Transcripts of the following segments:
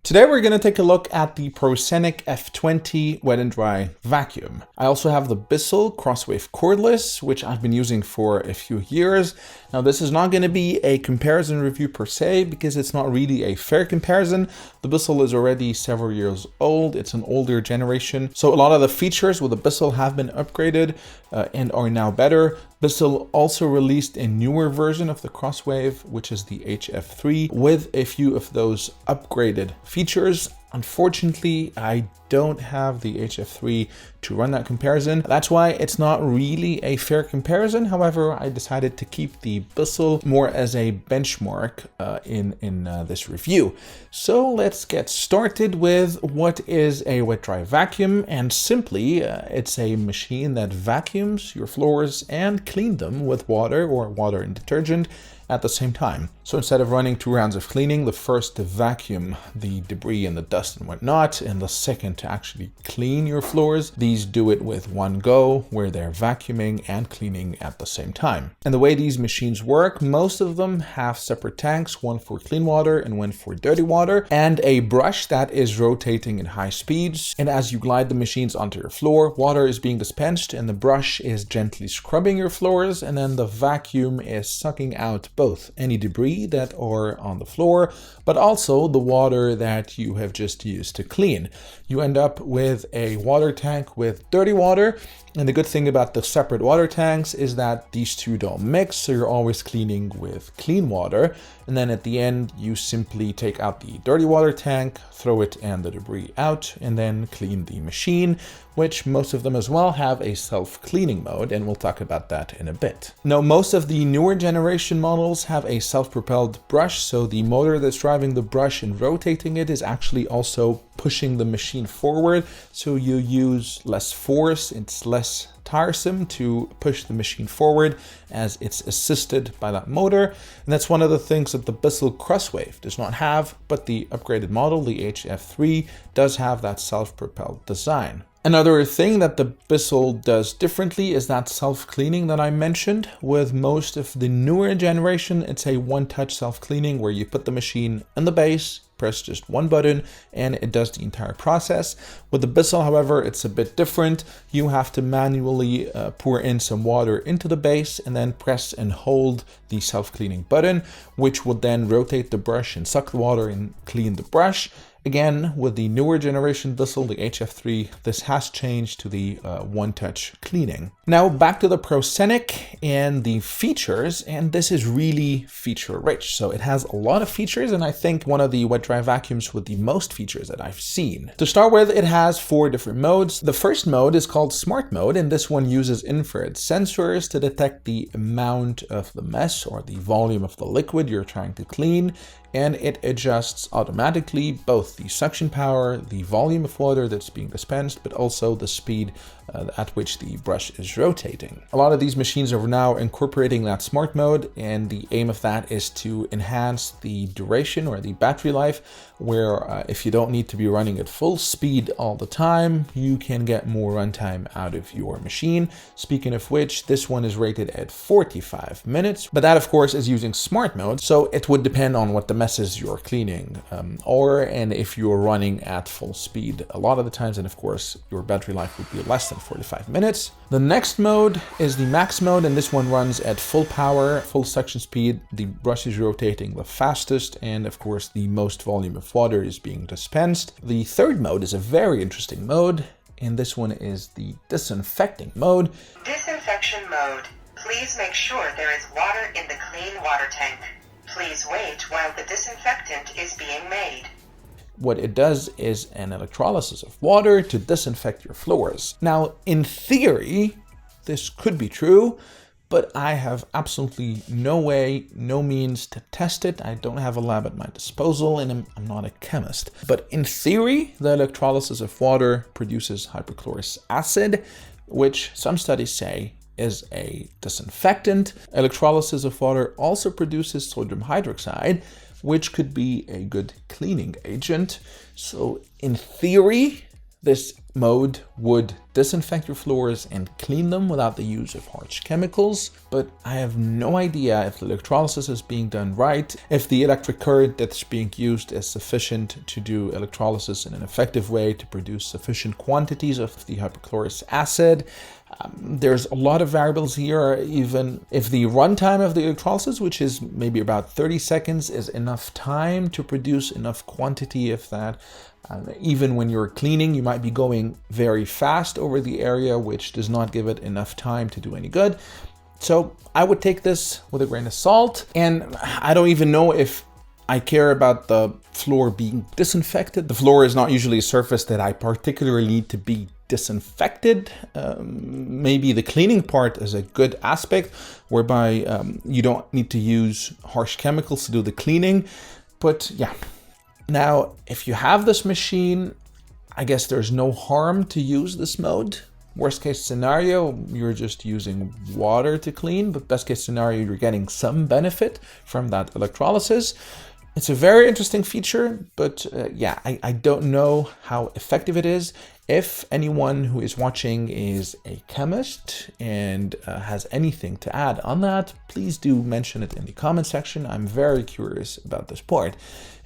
Today we're going to take a look at the Proscenic F20 wet and dry vacuum. I also have the Bissell Crosswave Cordless, which I've been using for a few years. Now this is not going to be a comparison review per se, because it's not really a fair comparison. The Bissell is already several years old. It's an older generation. So a lot of the features with the Bissell have been upgraded and are now better. Bissell also released a newer version of the Crosswave, which is the HF3, with a few of those upgraded features. Unfortunately, I don't have the HF3 to run that comparison. That's why it's not really a fair comparison. However, I decided to keep the Bissell more as a benchmark in this review. So let's get started with what is a wet-dry vacuum. And simply, it's a machine that vacuums your floors and clean them with water or water and detergent at the same time. So instead of running 2 rounds of cleaning, the first to vacuum the debris and the dust and whatnot, and the second to actually clean your floors, these do it with one go, where they're vacuuming and cleaning at the same time. And the way these machines work, most of them have separate tanks, one for clean water and one for dirty water, and a brush that is rotating at high speeds. And as you glide the machines onto your floor, water is being dispensed and the brush is gently scrubbing your floors, and then the vacuum is sucking out both any debris that are on the floor, but also the water that you have just used to clean. You end up with a water tank with dirty water, and the good thing about the separate water tanks is that these two don't mix, so you're always cleaning with clean water. And then at the end, you simply take out the dirty water tank, throw it and the debris out, and then clean the machine, which most of them as well have a self-cleaning mode, and we'll talk about that in a bit. Now, most of the newer generation models have a self-propelled brush, so the motor that's driving the brush and rotating it is actually also pushing the machine forward, so you use less force, it's less tiresome to push the machine forward as it's assisted by that motor. And that's one of the things that the Bissell Crosswave does not have, but the upgraded model, the HF3, does have that self-propelled design. Another thing that the Bissell does differently is that self-cleaning that I mentioned. With most of the newer generation, it's a one-touch self-cleaning where you put the machine in the base, press just one button, and it does the entire process. With the Bissell, however, it's a bit different. You have to manually pour in some water into the base and then press and hold the self-cleaning button, which will then rotate the brush and suck the water and clean the brush. Again, with the newer generation Bissell, the HF3, this has changed to the one-touch cleaning. Now back to the Proscenic and the features, and this is really feature-rich. So it has a lot of features, and I think one of the wet-dry vacuums with the most features that I've seen. To start with, it has 4 different modes. The first mode is called Smart Mode, and this one uses infrared sensors to detect the amount of the mess or the volume of the liquid you're trying to clean, and it adjusts automatically both the suction power, the volume of water that's being dispensed, but also the speed at which the brush is rotating. A lot of these machines are now incorporating that smart mode, and the aim of that is to enhance the duration or the battery life, where if you don't need to be running at full speed all the time, you can get more runtime out of your machine. Speaking of which, this one is rated at 45 minutes, but that of course is using smart mode, so it would depend on what the messes you're cleaning and if you're running at full speed a lot of the times, and of course your battery life would be less than 45 minutes. The next mode is the max mode, and this one runs at full power, full suction speed. The brush is rotating the fastest, and of course the most volume of water is being dispensed. The third mode is a very interesting mode, and this one is the disinfecting mode. Disinfection mode. Please make sure there is water in the clean water tank. Please wait while the disinfectant is being made. What it does is an electrolysis of water to disinfect your floors. Now, in theory, this could be true, but I have absolutely no way, no means to test it. I don't have a lab at my disposal, and I'm not a chemist. But in theory, the electrolysis of water produces hypochlorous acid, which some studies say is a disinfectant. Electrolysis of water also produces sodium hydroxide, which could be a good cleaning agent. So in theory, this mode would disinfect your floors and clean them without the use of harsh chemicals, but I have no idea if the electrolysis is being done right, if the electric current that's being used is sufficient to do electrolysis in an effective way to produce sufficient quantities of the hypochlorous acid. There's a lot of variables here. Even if the runtime of the electrolysis, which is maybe about 30 seconds, is enough time to produce enough quantity of that, even when you're cleaning, you might be going very fast over the area, which does not give it enough time to do any good. So I would take this with a grain of salt, and I don't even know if I care about the floor being disinfected. The floor is not usually a surface that I particularly need to be disinfected. Maybe the cleaning part is a good aspect, whereby you don't need to use harsh chemicals to do the cleaning. But yeah. Now, if you have this machine, I guess there's no harm to use this mode. Worst case scenario, you're just using water to clean, but best case scenario, you're getting some benefit from that electrolysis. It's a very interesting feature, but yeah, I don't know how effective it is. If anyone who is watching is a chemist and has anything to add on that, please do mention it in the comment section. I'm very curious about this part.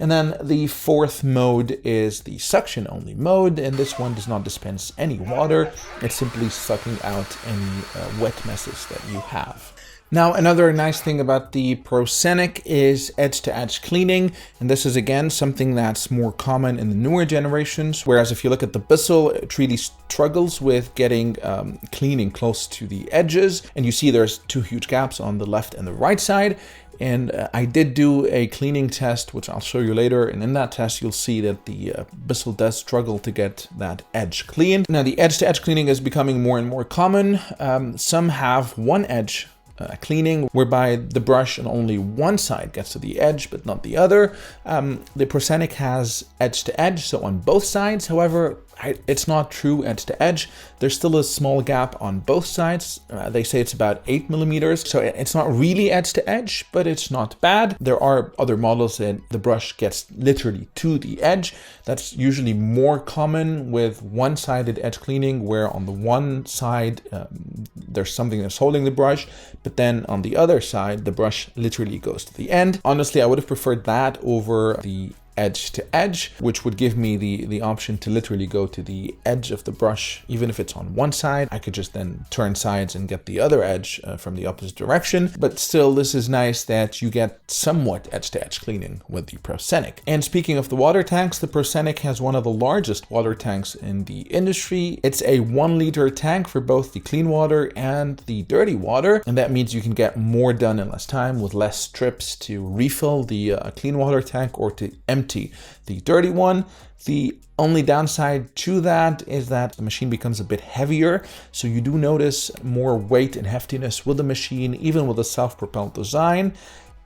And then the fourth mode is the suction only mode, and this one does not dispense any water. It's simply sucking out any wet messes that you have. Now, another nice thing about the Proscenic is edge-to-edge cleaning, and this is again something that's more common in the newer generations, whereas if you look at the Bissell, it really struggles with getting cleaning close to the edges, and you see there's two huge gaps on the left and the right side. And I did do a cleaning test, which I'll show you later, and in that test you'll see that the Bissell does struggle to get that edge cleaned. Now, the edge-to-edge cleaning is becoming more and more common. Some have one edge cleaning, whereby the brush on only one side gets to the edge but not the other. The Proscenic has edge to edge, so on both sides. However, it's not true edge to edge. There's still a small gap on both sides. They say it's about 8 millimeters, so it's not really edge to edge, but it's not bad. There are other models that the brush gets literally to the edge. That's usually more common with one-sided edge cleaning, where on the one side there's something that's holding the brush, but then on the other side the brush literally goes to the end. Honestly, I would have preferred that over the edge to edge, which would give me the option to literally go to the edge of the brush. Even if it's on one side, I could just then turn sides and get the other edge from the opposite direction. But still, this is nice that you get somewhat edge to edge cleaning with the Proscenic. And speaking of the water tanks, the Proscenic has one of the largest water tanks in the industry. It's a 1 liter tank for both the clean water and the dirty water, and that means you can get more done in less time with less trips to refill the clean water tank or to empty the dirty one. The only downside to that is that the machine becomes a bit heavier, so you do notice more weight and heftiness with the machine, even with a self-propelled design.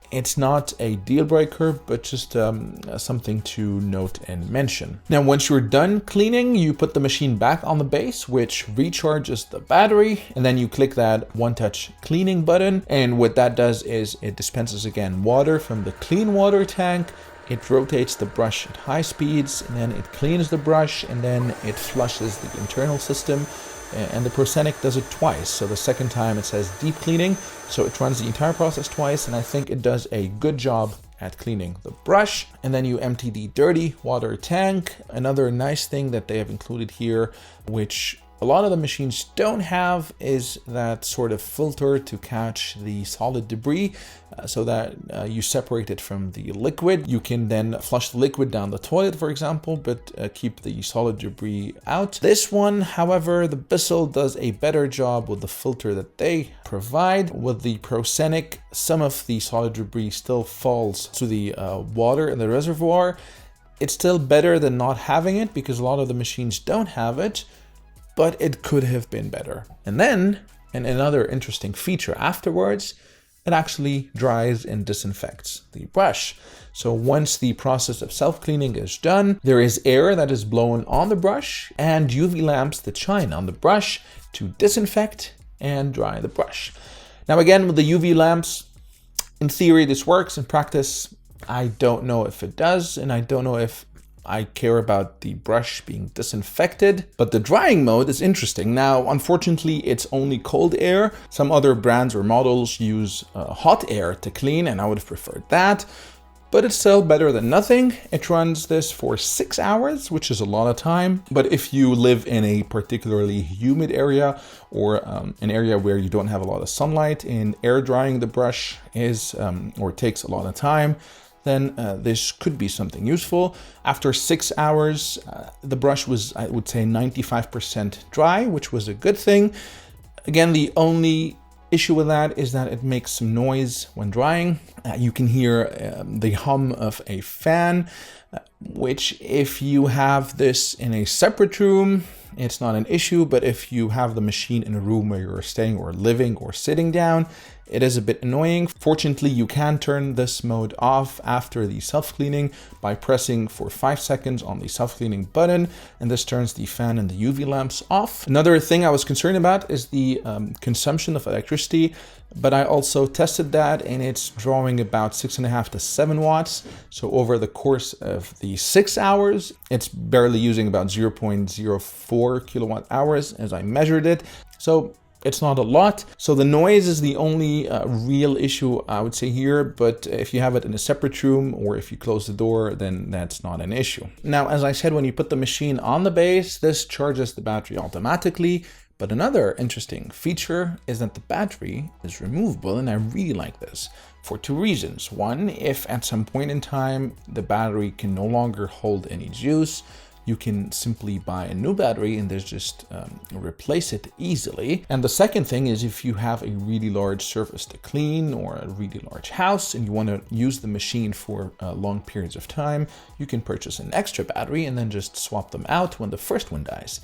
It's not a deal breaker, but just something to note and mention. Now, once you're done cleaning, you put the machine back on the base, which recharges the battery, and then you click that one-touch cleaning button. And what that does is it dispenses again water from the clean water tank. It rotates the brush at high speeds, and then it cleans the brush, and then it flushes the internal system. And the Proscenic does it twice. So the second time it says deep cleaning, so it runs the entire process twice, and I think it does a good job at cleaning the brush. And then you empty the dirty water tank. Another nice thing that they have included here, which a lot of the machines don't have, is that sort of filter to catch the solid debris, so that you separate it from the liquid. You can then flush the liquid down the toilet, for example, but keep the solid debris out. This one, however, the Bissell does a better job with the filter that they provide. With the Proscenic, some of the solid debris still falls to the water in the reservoir. It's still better than not having it, because a lot of the machines don't have it, but it could have been better. And then, and another interesting feature afterwards, it actually dries and disinfects the brush. So once the process of self-cleaning is done, there is air that is blown on the brush and UV lamps that shine on the brush to disinfect and dry the brush. Now again, with the UV lamps, in theory this works. In practice, I don't know if it does, and I don't know if I care about the brush being disinfected, but the drying mode is interesting. Now, unfortunately, it's only cold air. Some other brands or models use hot air to clean, and I would have preferred that. But it's still better than nothing. It runs this for 6 hours, which is a lot of time. But if you live in a particularly humid area or an area where you don't have a lot of sunlight, and air drying the brush is or takes a lot of time, then this could be something useful. After 6 hours, the brush was, I would say, 95% dry, which was a good thing. Again, the only issue with that is that it makes some noise when drying. You can hear the hum of a fan, which if you have this in a separate room, it's not an issue. But if you have the machine in a room where you're staying or living or sitting down, it is a bit annoying. Fortunately, you can turn this mode off after the self-cleaning by pressing for 5 seconds on the self-cleaning button, and this turns the fan and the UV lamps off. Another thing I was concerned about is the consumption of electricity, but I also tested that, and it's drawing about 6.5 to 7 watts. So over the course of the 6 hours, it's barely using about 0.04 kilowatt hours as I measured it. So it's not a lot. So the noise is the only real issue I would say here, but if you have it in a separate room or if you close the door, then that's not an issue. Now, as I said, when you put the machine on the base, this charges the battery automatically. But another interesting feature is that the battery is removable, and I really like this for 2 reasons. One, if at some point in time the battery can no longer hold any juice, you can simply buy a new battery and just replace it easily. And the second thing is, if you have a really large surface to clean or a really large house and you want to use the machine for long periods of time, you can purchase an extra battery and then just swap them out when the first one dies.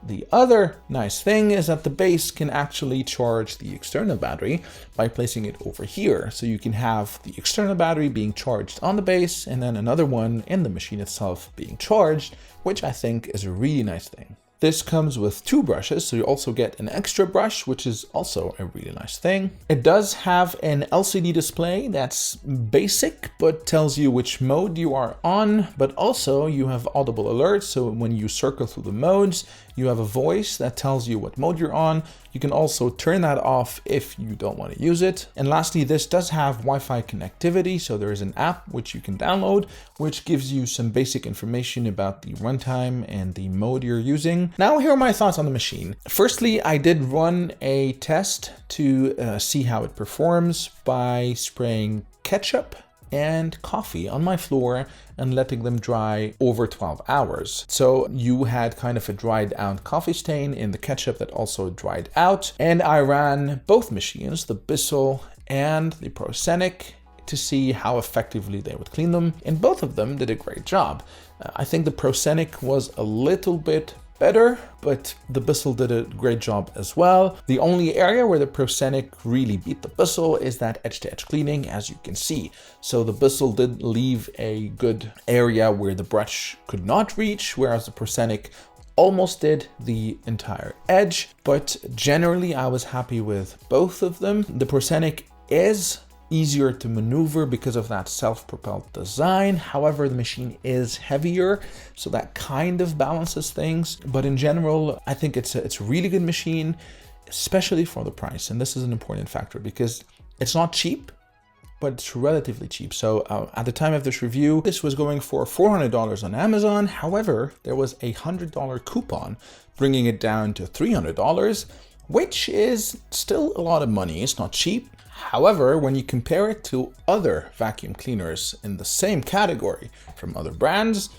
The other nice thing is that the base can actually charge the external battery by placing it over here. So you can have the external battery being charged on the base and then another one in the machine itself being charged, which I think is a really nice thing. This comes with 2 brushes, so you also get an extra brush, which is also a really nice thing. It does have an LCD display that's basic, but tells you which mode you are on, but also you have audible alerts. So when you circle through the modes, you have a voice that tells you what mode you're on. You can also turn that off if you don't want to use it. And lastly, this does have Wi-Fi connectivity. So there is an app which you can download, which gives you some basic information about the runtime and the mode you're using. Now, here are my thoughts on the machine. Firstly, I did run a test to see how it performs by spraying ketchup and coffee on my floor and letting them dry over 12 hours. So you had kind of a dried out coffee stain in the ketchup that also dried out. And I ran both machines, the Bissell and the Proscenic, to see how effectively they would clean them. And both of them did a great job. I think the Proscenic was a little bit better, but the Bissell did a great job as well. The only area where the Proscenic really beat the Bissell is that edge-to-edge cleaning, as you can see. So the Bissell did leave a good area where the brush could not reach, whereas the Proscenic almost did the entire edge. But generally, I was happy with both of them. The Proscenic is easier to maneuver because of that self-propelled design. However, the machine is heavier, so that kind of balances things. But in general, I think it's a really good machine, especially for the price. And this is an important factor because it's not cheap, but it's relatively cheap. So at the time of this review, this was going for $400 on Amazon. However, there was a $100 coupon, bringing it down to $300, which is still a lot of money. It's not cheap. However, when you compare it to other vacuum cleaners in the same category from other brands,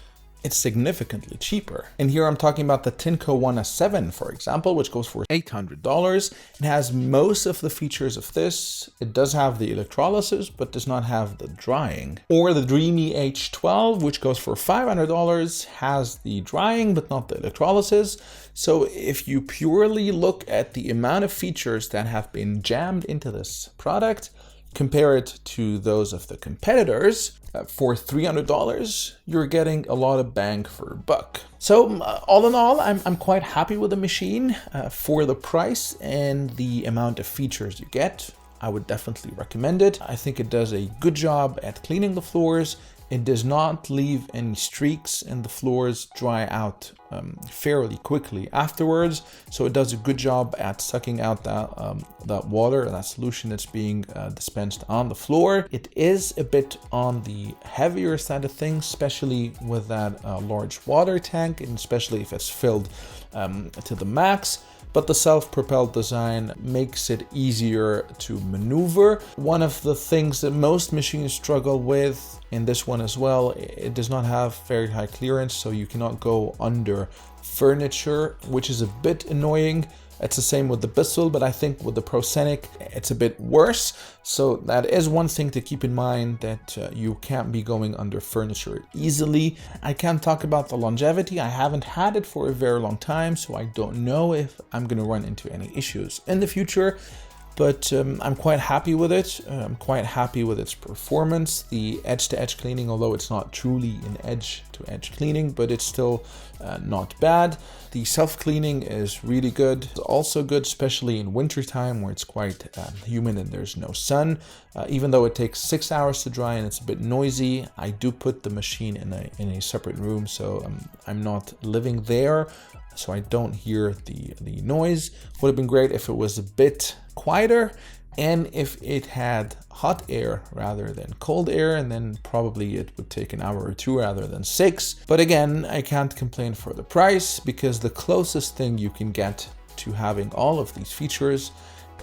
it's significantly cheaper. And here I'm talking about the Tinco 1S7, for example, which goes for $800. It has most of the features of this. It does have the electrolysis, but does not have the drying. Or the Dreamy H12, which goes for $500, has the drying, but not the electrolysis. So if you purely look at the amount of features that have been jammed into this product, compare it to those of the competitors, for $300, you're getting a lot of bang for a buck. So all in all, I'm quite happy with the machine. For the price and the amount of features you get, I would definitely recommend it. I think it does a good job at cleaning the floors, It does not leave any streaks, and the floors dry out fairly quickly afterwards. So it does a good job at sucking out that water, that solution that's being dispensed on the floor. It is a bit on the heavier side of things, especially with that large water tank, and especially if it's filled to the max. But the self-propelled design makes it easier to maneuver. One of the things that most machines struggle with, in this one as well, it does not have very high clearance, so you cannot go under furniture, which is a bit annoying. It's the same with the Bissell, but I think with the Proscenic, it's a bit worse. So that is one thing to keep in mind, that you can't be going under furniture easily. I can't talk about the longevity. I haven't had it for a very long time, so I don't know if I'm going to run into any issues in the future. But I'm quite happy with it. I'm quite happy with its performance. The edge-to-edge cleaning, although it's not truly an edge-to-edge cleaning, but it's still not bad. The self-cleaning is really good. It's also good, especially in wintertime where it's quite humid and there's no sun. Even though it takes 6 hours to dry and it's a bit noisy, I do put the machine in a separate room, so I'm not living there, so I don't hear the noise. Would have been great if it was a bit quieter, and if it had hot air rather than cold air, and then probably it would take an hour or two rather than 6. But again, I can't complain for the price, because the closest thing you can get to having all of these features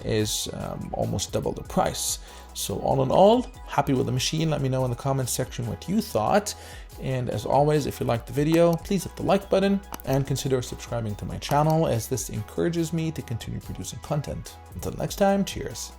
is almost double the price. So all in all, happy with the machine. Let me know in the comments section what you thought. And as always, if you liked the video, please hit the like button and consider subscribing to my channel, as this encourages me to continue producing content. Until next time, cheers.